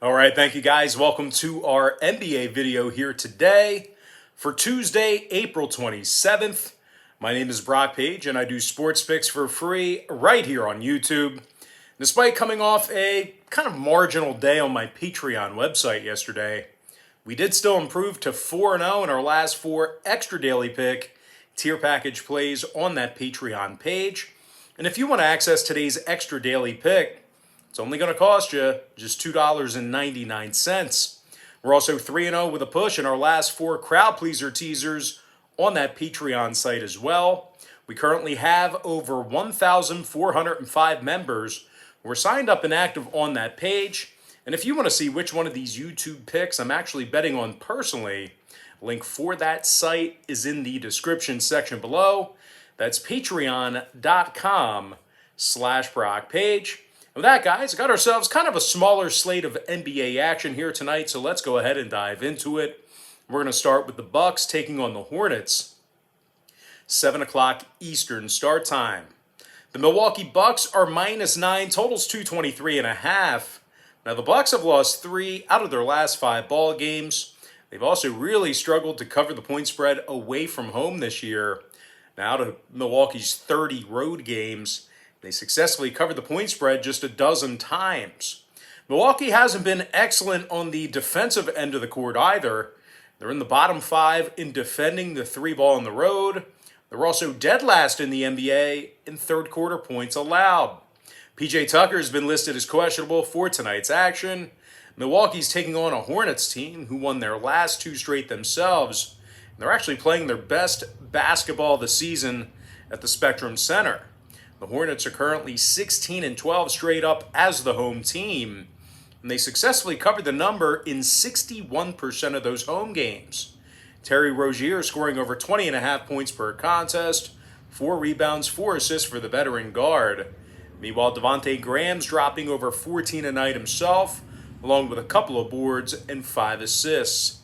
All right, thank you guys. Welcome to our NBA video here today for Tuesday, April 27th. My name is Brock Page and I do sports picks for free right here on YouTube. Despite coming off a kind of marginal day on my Patreon website yesterday, we did still improve to 4-0 in our last 4 extra daily pick tier package plays on that Patreon page. And if you want to access today's extra daily pick, it's only going to cost you just $2.99. We're also 3-0 with a push in our last 4 crowd pleaser teasers on that Patreon site as well. We currently have over 1,405 members who are signed up and active on that page. And if you want to see which one of these YouTube picks I'm actually betting on personally, link for that site is in the description section below. That's patreon.com/BrockPage. With that, guys, got ourselves kind of a smaller slate of NBA action here tonight, so let's go ahead and dive into it. We're going to start with the Bucks taking on the Hornets. 7 o'clock Eastern start time. The Milwaukee Bucks are -9, totals 223.5. Now, the Bucks have lost 3 out of their last 5 ball games. They've also really struggled to cover the point spread away from home this year. Now, out of Milwaukee's 30 road games, they successfully covered the point spread just a dozen times. Milwaukee hasn't been excellent on the defensive end of the court either. They're in the bottom 5 in defending the 3 ball on the road. They're also dead last in the NBA in third quarter points allowed. PJ Tucker has been listed as questionable for tonight's action. Milwaukee's taking on a Hornets team who won their last 2 straight themselves. They're actually playing their best basketball of the season at the Spectrum Center. The Hornets are currently 16-12 straight up as the home team, and they successfully covered the number in 61% of those home games. Terry Rozier scoring over 20.5 points per contest, 4 rebounds, 4 assists for the veteran guard. Meanwhile, Devontae Graham's dropping over 14 a night himself, along with a couple of boards and 5 assists.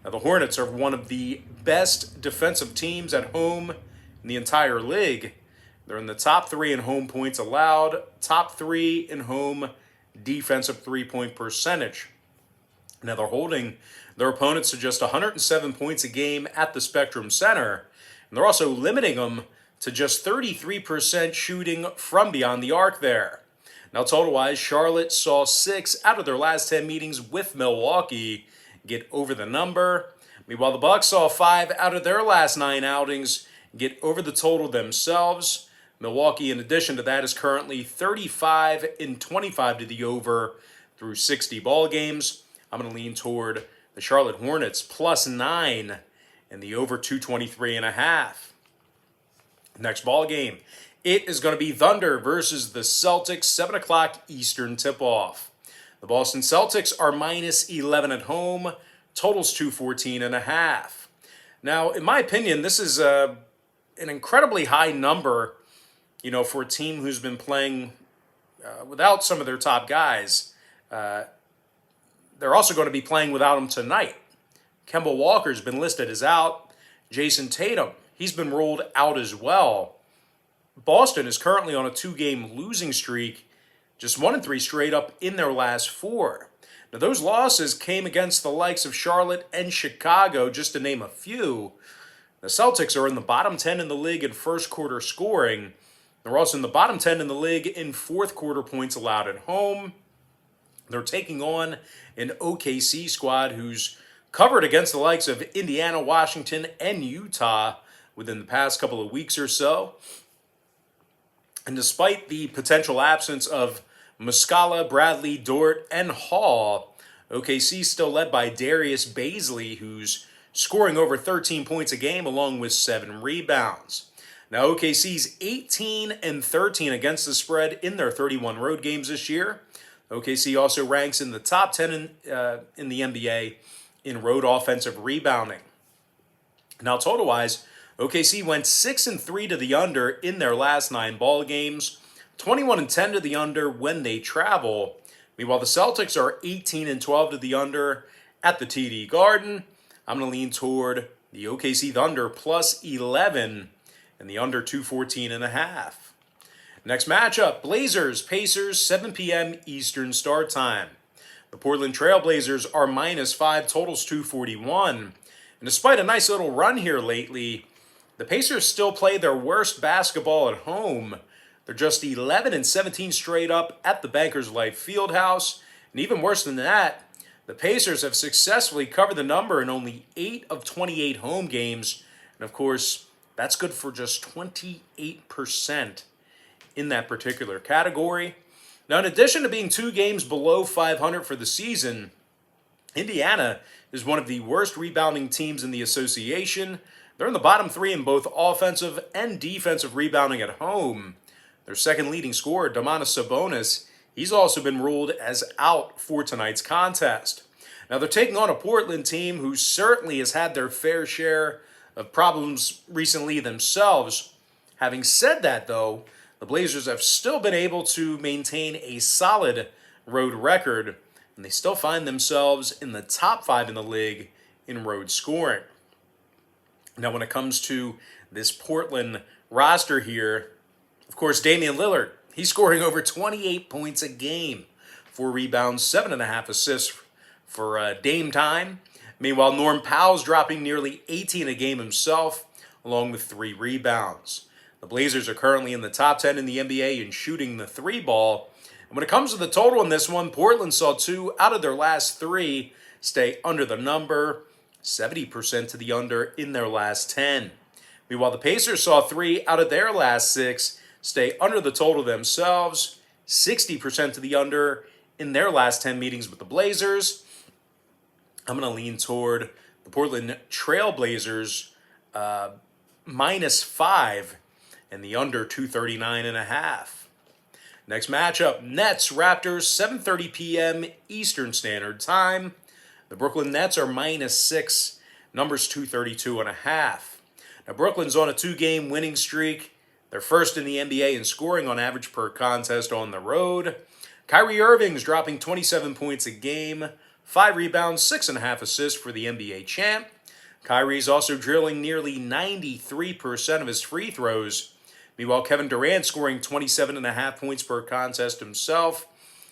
Now, the Hornets are one of the best defensive teams at home in the entire league. They're in the top 3 in home points allowed, top 3 in home defensive three-point percentage. Now, they're holding their opponents to just 107 points a game at the Spectrum Center, and they're also limiting them to just 33% shooting from beyond the arc there. Now, total-wise, Charlotte saw 6 out of their last 10 meetings with Milwaukee get over the number. Meanwhile, the Bucks saw 5 out of their last 9 outings get over the total themselves. Milwaukee, in addition to that, is currently 35-25 to the over through 60 ball games. I'm going to lean toward the Charlotte Hornets +9 and the over 223.5. Next ball game, it is going to be Thunder versus the Celtics, 7 o'clock Eastern tip-off. The Boston Celtics are -11 at home, totals 214.5. Now, in my opinion, this is an incredibly high number, for a team who's been playing without some of their top guys. They're also going to be playing without them tonight. Kemba Walker's been listed as out. Jason Tatum, he's been ruled out as well. Boston is currently on a 2-game losing streak, just 1-3 straight up in their last 4. Now, those losses came against the likes of Charlotte and Chicago, just to name a few. The Celtics are in the bottom 10 in the league in first quarter scoring. They're also in the bottom 10 in the league in fourth quarter points allowed at home. They're taking on an OKC squad who's covered against the likes of Indiana, Washington, and Utah within the past couple of weeks or so. And despite the potential absence of Muscala, Bradley, Dort, and Hall, OKC still led by Darius Bazley, who's scoring over 13 points a game along with 7 rebounds. Now, OKC's 18-13 against the spread in their 31 road games this year. OKC also ranks in the top 10 in the NBA in road offensive rebounding. Now, total-wise, OKC went 6-3 to the under in their last 9 ball games, 21-10 to the under when they travel. Meanwhile, the Celtics are 18-12 to the under at the TD Garden. I'm going to lean toward the OKC Thunder +11 and the under 214.5. Next matchup, Blazers, Pacers, 7 p.m. Eastern start time. The Portland Trailblazers are -5, totals 241. And despite a nice little run here lately, the Pacers still play their worst basketball at home. They're just 11-17 straight up at the Bankers Life Fieldhouse. And even worse than that, the Pacers have successfully covered the number in only 8 of 28 home games. And of course, that's good for just 28% in that particular category. Now, in addition to being 2 games below 500 for the season, Indiana is one of the worst rebounding teams in the association. They're in the bottom 3 in both offensive and defensive rebounding at home. Their second leading scorer, Domantas Sabonis, he's also been ruled as out for tonight's contest. Now, they're taking on a Portland team who certainly has had their fair share of problems recently themselves. Having said that, though, the Blazers have still been able to maintain a solid road record, and they still find themselves in the top 5 in the league in road scoring. Now, when it comes to this Portland roster here, of course, Damian Lillard, he's scoring over 28 points a game, 4 rebounds, 7.5 assists for Dame time. Meanwhile, Norm Powell's dropping nearly 18 a game himself, along with 3 rebounds. The Blazers are currently in the top 10 in the NBA in shooting the 3 ball. And when it comes to the total in this one, Portland saw 2 out of their last 3 stay under the number, 70% to the under in their last 10. Meanwhile, the Pacers saw 3 out of their last 6 stay under the total themselves, 60% to the under in their last 10 meetings with the Blazers. I'm going to lean toward the Portland Trailblazers -5 and the under 239.5. Next matchup, Nets Raptors, 7:30 p.m. Eastern Standard Time. The Brooklyn Nets are -6, numbers 232.5. Now, Brooklyn's on a 2-game winning streak. They're first in the NBA in scoring on average per contest on the road. Kyrie Irving's dropping 27 points a game, 5 rebounds, 6.5 assists for the NBA champ. Kyrie's also drilling nearly 93% of his free throws. Meanwhile, Kevin Durant scoring 27.5 points per contest himself,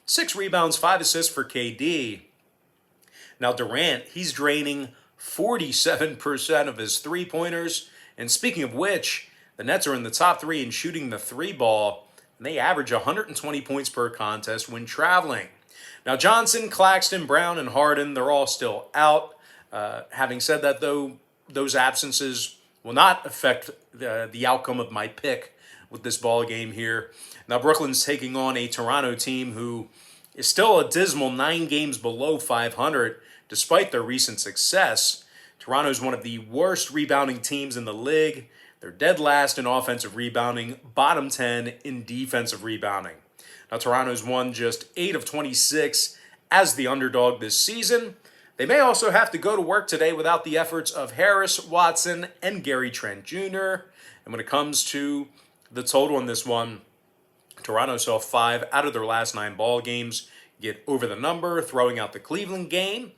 6 rebounds, 5 assists for KD. Now, Durant, he's draining 47% of his three-pointers. And speaking of which, the Nets are in the top 3 in shooting the 3 ball, and they average 120 points per contest when traveling. Now, Johnson, Claxton, Brown, and Harden, they're all still out. Having said that, though, those absences will not affect the outcome of my pick with this ball game here. Now, Brooklyn's taking on a Toronto team who is still a dismal 9 games below 500, despite their recent success. Toronto is one of the worst rebounding teams in the league. They're dead last in offensive rebounding, bottom 10 in defensive rebounding. Now, Toronto's won just 8 of 26 as the underdog this season. They may also have to go to work today without the efforts of Harris, Watson, and Gary Trent Jr. And when it comes to the total in this one, Toronto saw 5 out of their last 9 ball games get over the number, throwing out the Cleveland game.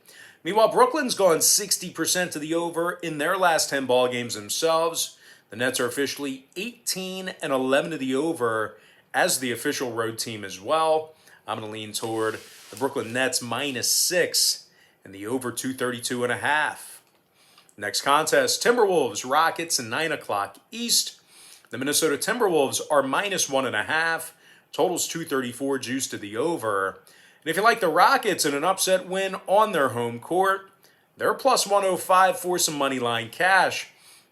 Meanwhile, Brooklyn's gone 60% to the over in their last 10 ball games themselves. The Nets are officially 18-11 to the over as the official road team as well. I'm going to lean toward the Brooklyn Nets -6 and the over 232.5. Next contest, Timberwolves, Rockets, and 9 o'clock East. The Minnesota Timberwolves are -1.5. Totals 234, juice to the over. And if you like the Rockets in an upset win on their home court, they're +105 for some money line cash.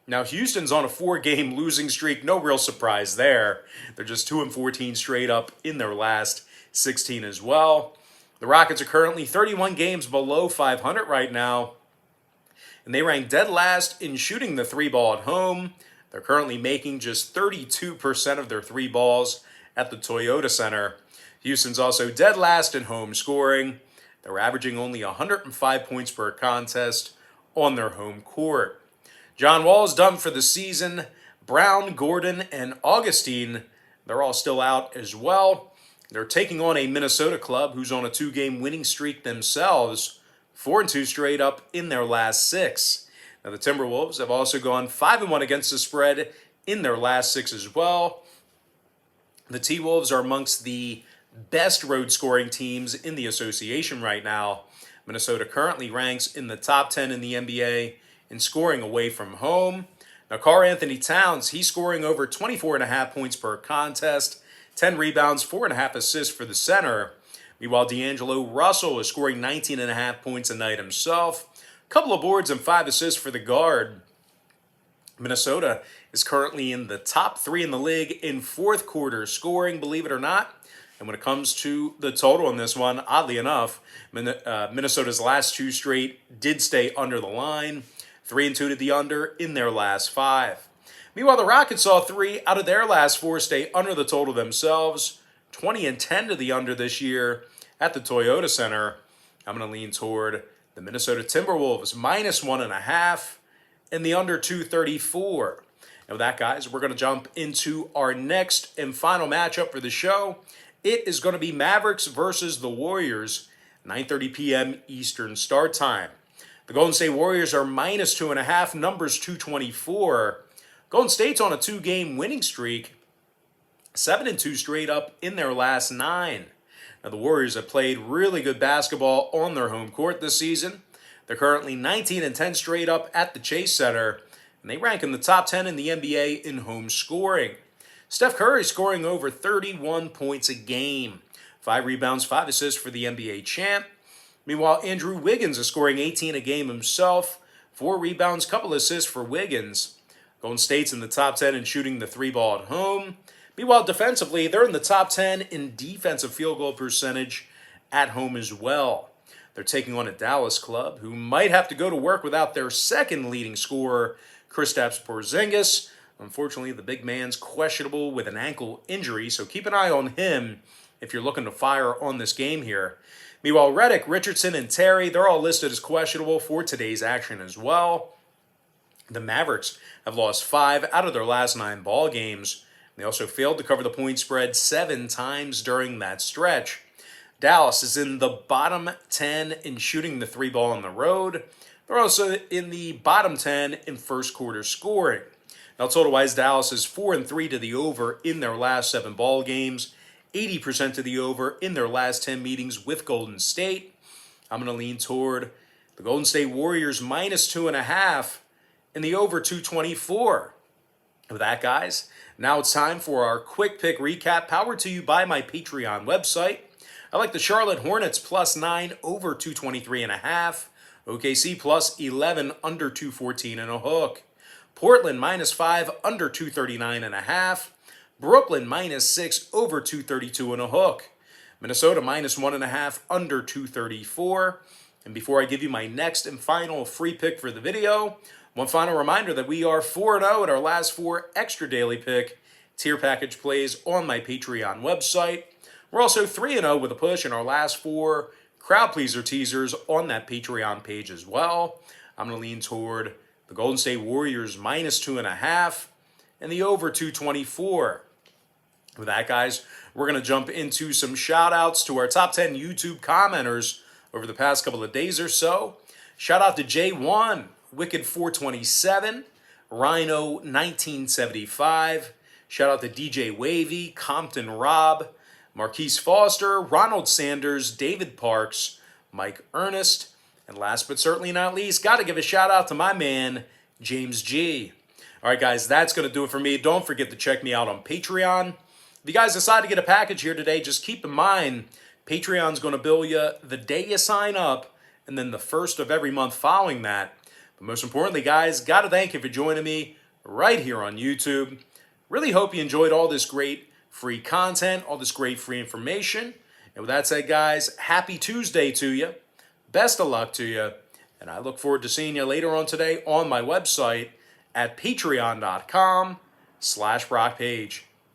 Now, Houston's on a 4-game losing streak. No real surprise there. They're just 2-14 straight up in their last 16 as well. The Rockets are currently 31 games below 500 right now, and they rank dead last in shooting the 3 ball at home. They're currently making just 32% of their 3 balls at the Toyota Center. Houston's also dead last in home scoring. They're averaging only 105 points per contest on their home court. John Wall's done for the season. Brown, Gordon, and Augustine, they're all still out as well. They're taking on a Minnesota club who's on a 2-game winning streak themselves, 4-2 straight up in their last 6. Now, the Timberwolves have also gone 5-1 against the spread in their last 6 as well. The T-Wolves are amongst the best road scoring teams in the association right now. Minnesota currently ranks in the top 10 in the NBA in scoring away from home. Now, Karl Anthony Towns, he's scoring over 24.5 points per contest, 10 rebounds, 4.5 assists for the center. Meanwhile, D'Angelo Russell is scoring 19.5 points a night himself, a couple of boards and 5 assists for the guard. Minnesota is currently in the top 3 in the league in fourth quarter scoring, believe it or not. And when it comes to the total on this one, oddly enough, Minnesota's last 2 straight did stay under the line. 3-2 to the under in their last 5. Meanwhile, the Rockets saw 3 out of their last 4 stay under the total themselves. 20-10 to the under this year at the Toyota Center. I'm going to lean toward the Minnesota Timberwolves -1.5 and the under 234. And with that, guys, we're going to jump into our next and final matchup for the show. It is going to be Mavericks versus the Warriors, 9:30 p.m. Eastern start time. The Golden State Warriors are -2.5, numbers 224. Golden State's on a 2-game winning streak, 7-2 straight up in their last 9. Now, the Warriors have played really good basketball on their home court this season. They're currently 19-10 straight up at the Chase Center, and they rank in the top 10 in the NBA in home scoring. Steph Curry scoring over 31 points a game, 5 rebounds, 5 assists for the NBA champ. Meanwhile, Andrew Wiggins is scoring 18 a game himself, 4 rebounds, couple assists for Wiggins. Golden State's in the top 10 in shooting the 3-ball at home. Meanwhile, defensively, they're in the top 10 in defensive field goal percentage at home as well. They're taking on a Dallas club who might have to go to work without their second leading scorer, Kristaps Porzingis. Unfortunately, the big man's questionable with an ankle injury, so keep an eye on him if you're looking to fire on this game here. Meanwhile, Redick, Richardson, and Terry, they're all listed as questionable for today's action as well. The Mavericks have lost 5 out of their last 9 ball games. They also failed to cover the point spread 7 times during that stretch. Dallas is in the bottom 10 in shooting the 3-ball on the road. They're also in the bottom 10 in first quarter scoring. Now, total-wise, Dallas is 4-3 to the over in their last 7 ball games, 80% to the over in their last 10 meetings with Golden State. I'm going to lean toward the Golden State Warriors -2.5 and the over 224. With that, guys, now it's time for our quick pick recap, powered to you by my Patreon website. I like the Charlotte Hornets +9 over 223.5. OKC +11 under 214 and a hook. Portland -5 under 239.5. Brooklyn -6 over 232 and a hook. Minnesota -1.5 under 234. And before I give you my next and final free pick for the video, one final reminder that we are 4-0 at our last 4 extra daily pick tier package plays on my Patreon website. We're also 3-0 with a push in our last 4 crowd pleaser teasers on that Patreon page as well. I'm going to lean toward the Golden State Warriors -2.5 and the over 224. With that, guys, we're going to jump into some shout outs to our top 10 YouTube commenters over the past couple of days or so. Shout out to J1, Wicked427, Rhino1975. Shout out to DJ Wavy, Compton Rob, Marquise Foster, Ronald Sanders, David Parks, Mike Ernest, and last but certainly not least, got to give a shout out to my man, James G. All right, guys, that's going to do it for me. Don't forget to check me out on Patreon. If you guys decide to get a package here today, just keep in mind, Patreon's going to bill you the day you sign up and then the first of every month following that. But most importantly, guys, got to thank you for joining me right here on YouTube. Really hope you enjoyed all this great free content, all this great free information. And with that said, guys, happy Tuesday to you. Best of luck to you. And I look forward to seeing you later on today on my website at patreon.com/BrockPage.